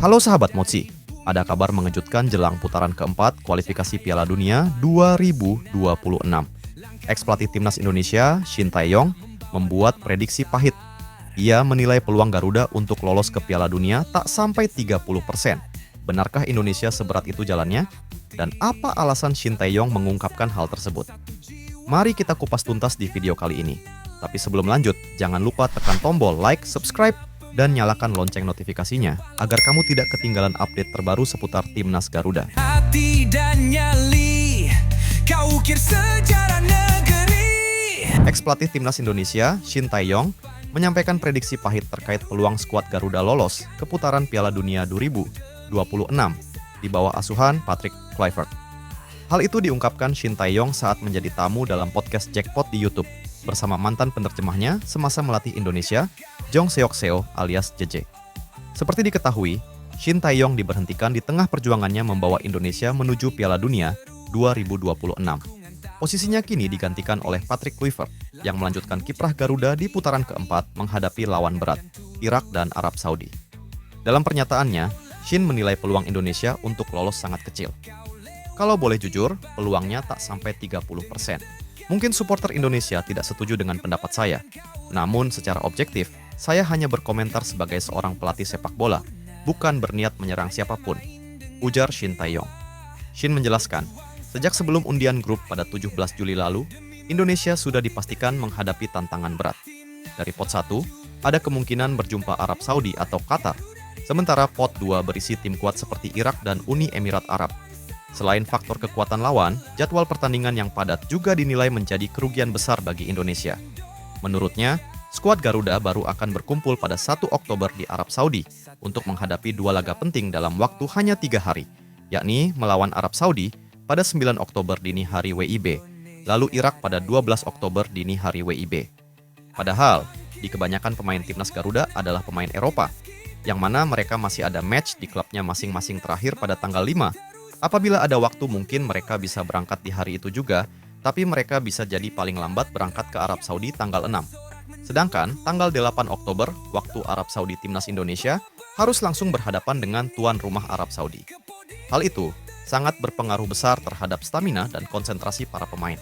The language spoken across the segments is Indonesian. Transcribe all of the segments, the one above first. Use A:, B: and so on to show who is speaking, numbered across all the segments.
A: Halo sahabat Mochi, ada kabar mengejutkan jelang putaran keempat kualifikasi Piala Dunia 2026. Ex-pelatih timnas Indonesia, Shin Tae-yong, membuat prediksi pahit. Ia menilai peluang Garuda untuk lolos ke Piala Dunia tak sampai 30%. Benarkah Indonesia seberat itu jalannya? Dan apa alasan Shin Tae-yong mengungkapkan hal tersebut? Mari kita kupas tuntas di video kali ini. Tapi sebelum lanjut, jangan lupa tekan tombol like, subscribe, dan nyalakan lonceng notifikasinya agar kamu tidak ketinggalan update terbaru seputar Timnas Garuda.
B: Hati dan nyali, kau ukir sejarah negeri.
A: Ex-pelatih Timnas Indonesia, Shin Tae-yong, menyampaikan prediksi pahit terkait peluang skuad Garuda lolos ke putaran Piala Dunia 2026 di bawah asuhan Patrick Kluivert. Hal itu diungkapkan Shin Tae-yong saat menjadi tamu dalam podcast Jackpot di YouTube bersama mantan penerjemahnya semasa melatih Indonesia, Jong Seok-seo alias JJ. Seperti diketahui, Shin Tae-yong diberhentikan di tengah perjuangannya membawa Indonesia menuju Piala Dunia 2026. Posisinya kini digantikan oleh Patrick Kluivert yang melanjutkan kiprah Garuda di putaran keempat menghadapi lawan berat, Irak dan Arab Saudi. Dalam pernyataannya, Shin menilai peluang Indonesia untuk lolos sangat kecil. Kalau boleh jujur, peluangnya tak sampai 30%. Mungkin supporter Indonesia tidak setuju dengan pendapat saya. Namun secara objektif, saya hanya berkomentar sebagai seorang pelatih sepak bola, bukan berniat menyerang siapapun, ujar Shin Tae-yong. Shin menjelaskan, sejak sebelum undian grup pada 17 Juli lalu, Indonesia sudah dipastikan menghadapi tantangan berat. Dari pot 1, ada kemungkinan berjumpa Arab Saudi atau Qatar, sementara pot 2 berisi tim kuat seperti Irak dan Uni Emirat Arab. Selain faktor kekuatan lawan, jadwal pertandingan yang padat juga dinilai menjadi kerugian besar bagi Indonesia. Menurutnya, skuad Garuda baru akan berkumpul pada 1 Oktober di Arab Saudi untuk menghadapi 2 laga penting dalam waktu hanya 3 hari, yakni melawan Arab Saudi pada 9 Oktober dini hari WIB, lalu Irak pada 12 Oktober dini hari WIB. Padahal, di kebanyakan pemain timnas Garuda adalah pemain Eropa, yang mana mereka masih ada match di klubnya masing-masing terakhir pada tanggal 5. Apabila ada waktu mungkin mereka bisa berangkat di hari itu juga, tapi mereka bisa jadi paling lambat berangkat ke Arab Saudi tanggal 6. Sedangkan tanggal 8 Oktober, waktu Arab Saudi timnas Indonesia, harus langsung berhadapan dengan tuan rumah Arab Saudi. Hal itu sangat berpengaruh besar terhadap stamina dan konsentrasi para pemain.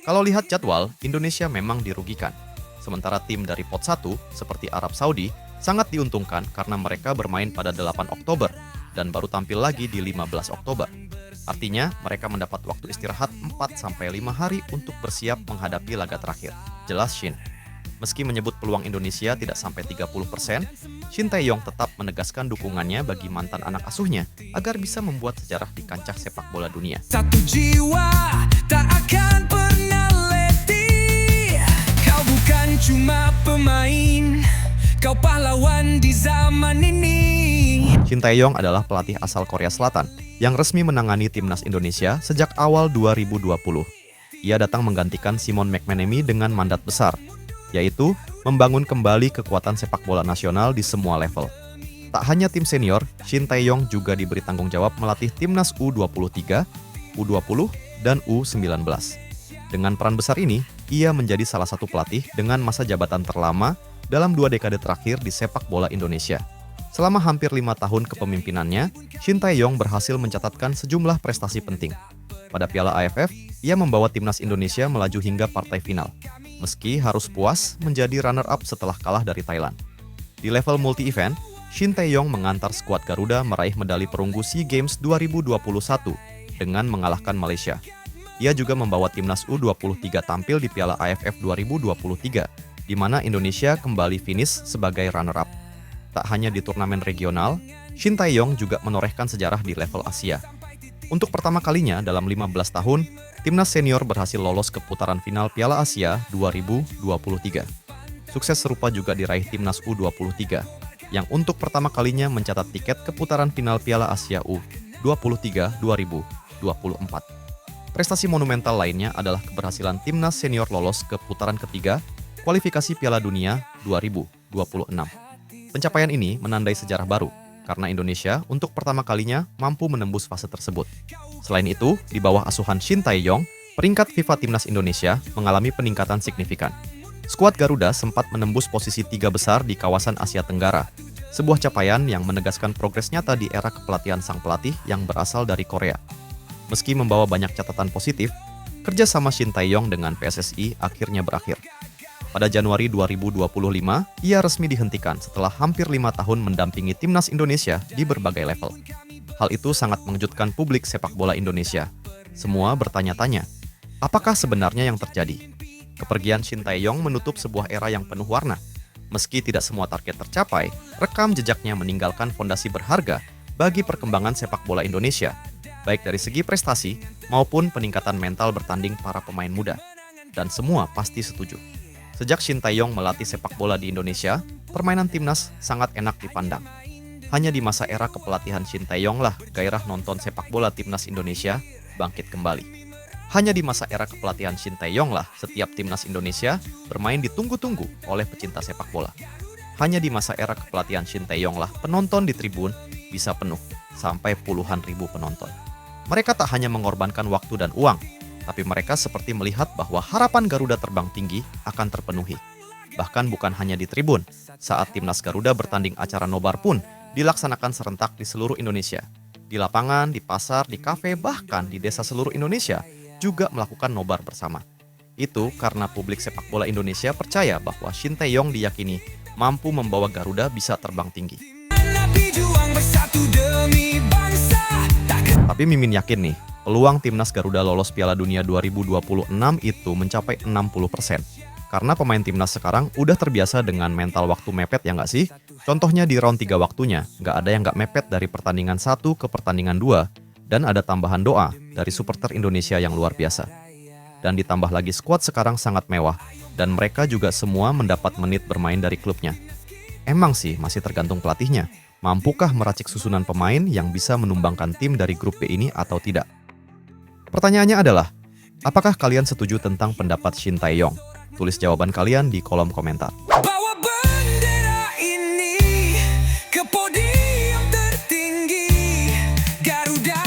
A: Kalau lihat jadwal, Indonesia memang dirugikan. Sementara tim dari pot 1, seperti Arab Saudi, sangat diuntungkan karena mereka bermain pada 8 Oktober, dan baru tampil lagi di 15 Oktober. Artinya, mereka mendapat waktu istirahat 4-5 hari untuk bersiap menghadapi laga terakhir. Jelas Shin. Meski menyebut peluang Indonesia tidak sampai 30%, Shin Tae-yong tetap menegaskan dukungannya bagi mantan anak asuhnya agar bisa membuat sejarah di kancah sepak bola dunia.
B: Satu jiwa tak akan pernah letih. Kau bukan cuma pemain, kau pahlawan di zaman ini.
A: Shin Tae-yong adalah pelatih asal Korea Selatan yang resmi menangani timnas Indonesia sejak awal 2020. Ia datang menggantikan Simon McManamy dengan mandat besar, yaitu membangun kembali kekuatan sepak bola nasional di semua level. Tak hanya tim senior, Shin Tae-yong juga diberi tanggung jawab melatih timnas U23, U20, dan U19. Dengan peran besar ini, ia menjadi salah satu pelatih dengan masa jabatan terlama dalam 2 dekade terakhir di sepak bola Indonesia. Selama hampir 5 tahun kepemimpinannya, Shin Tae-yong berhasil mencatatkan sejumlah prestasi penting. Pada Piala AFF, ia membawa timnas Indonesia melaju hingga partai final, meski harus puas menjadi runner-up setelah kalah dari Thailand. Di level multi-event, Shin Tae-yong mengantar skuad Garuda meraih medali perunggu SEA Games 2021 dengan mengalahkan Malaysia. Ia juga membawa timnas U23 tampil di Piala AFF 2023, di mana Indonesia kembali finish sebagai runner-up. Tak hanya di turnamen regional, Shin Tae-yong juga menorehkan sejarah di level Asia. Untuk pertama kalinya dalam 15 tahun, timnas senior berhasil lolos ke putaran final Piala Asia 2023. Sukses serupa juga diraih timnas U23, yang untuk pertama kalinya mencatat tiket ke putaran final Piala Asia U23 2024. Prestasi monumental lainnya adalah keberhasilan timnas senior lolos ke putaran ketiga kualifikasi Piala Dunia 2026. Pencapaian ini menandai sejarah baru, karena Indonesia untuk pertama kalinya mampu menembus fase tersebut. Selain itu, di bawah asuhan Shin Tae-yong, peringkat FIFA Timnas Indonesia mengalami peningkatan signifikan. Skuad Garuda sempat menembus posisi 3 besar di kawasan Asia Tenggara, Sebuah capaian yang menegaskan progres nyata di era kepelatihan sang pelatih yang berasal dari Korea. Meski membawa banyak catatan positif, kerjasama Shin Tae-yong dengan PSSI akhirnya berakhir. Pada Januari 2025, ia resmi dihentikan setelah hampir 5 tahun mendampingi timnas Indonesia di berbagai level. Hal itu sangat mengejutkan publik sepak bola Indonesia. Semua bertanya-tanya, apakah sebenarnya yang terjadi? Kepergian Shin Tae-yong menutup sebuah era yang penuh warna. Meski tidak semua target tercapai, rekam jejaknya meninggalkan fondasi berharga bagi perkembangan sepak bola Indonesia, baik dari segi prestasi maupun peningkatan mental bertanding para pemain muda. Dan semua pasti setuju. Sejak Shin Tae-yong melatih sepak bola di Indonesia, permainan timnas sangat enak dipandang. Hanya di masa era kepelatihan Shin Tae-yong lah gairah nonton sepak bola timnas Indonesia bangkit kembali. Hanya di masa era kepelatihan Shin Tae-yong lah setiap timnas Indonesia bermain ditunggu-tunggu oleh pecinta sepak bola. Hanya di masa era kepelatihan Shin Tae-yong lah penonton di tribun bisa penuh sampai puluhan ribu penonton. Mereka tak hanya mengorbankan waktu dan uang, tapi mereka seperti melihat bahwa harapan Garuda terbang tinggi akan terpenuhi. Bahkan bukan hanya di tribun, saat timnas Garuda bertanding acara nobar pun dilaksanakan serentak di seluruh Indonesia. Di lapangan, di pasar, di kafe, bahkan di desa seluruh Indonesia juga melakukan nobar bersama. Itu karena publik sepak bola Indonesia percaya bahwa Shin Tae-yong diyakini mampu membawa Garuda bisa terbang tinggi. Tapi Mimin yakin nih, peluang timnas Garuda lolos Piala Dunia 2026 itu mencapai 60%. Karena pemain timnas sekarang udah terbiasa dengan mental waktu mepet, ya nggak sih? Contohnya di round 3 waktunya, nggak ada yang nggak mepet dari pertandingan 1 ke pertandingan 2, dan ada tambahan doa dari supporter Indonesia yang luar biasa. Dan ditambah lagi skuad sekarang sangat mewah, dan mereka juga semua mendapat menit bermain dari klubnya. Emang sih masih tergantung pelatihnya, mampukah meracik susunan pemain yang bisa menumbangkan tim dari grup B ini atau tidak? Pertanyaannya adalah, apakah kalian setuju tentang pendapat Shin Tae-yong? Tulis jawaban kalian di kolom komentar.
B: Bawa bendera ini ke podium tertinggi Garuda.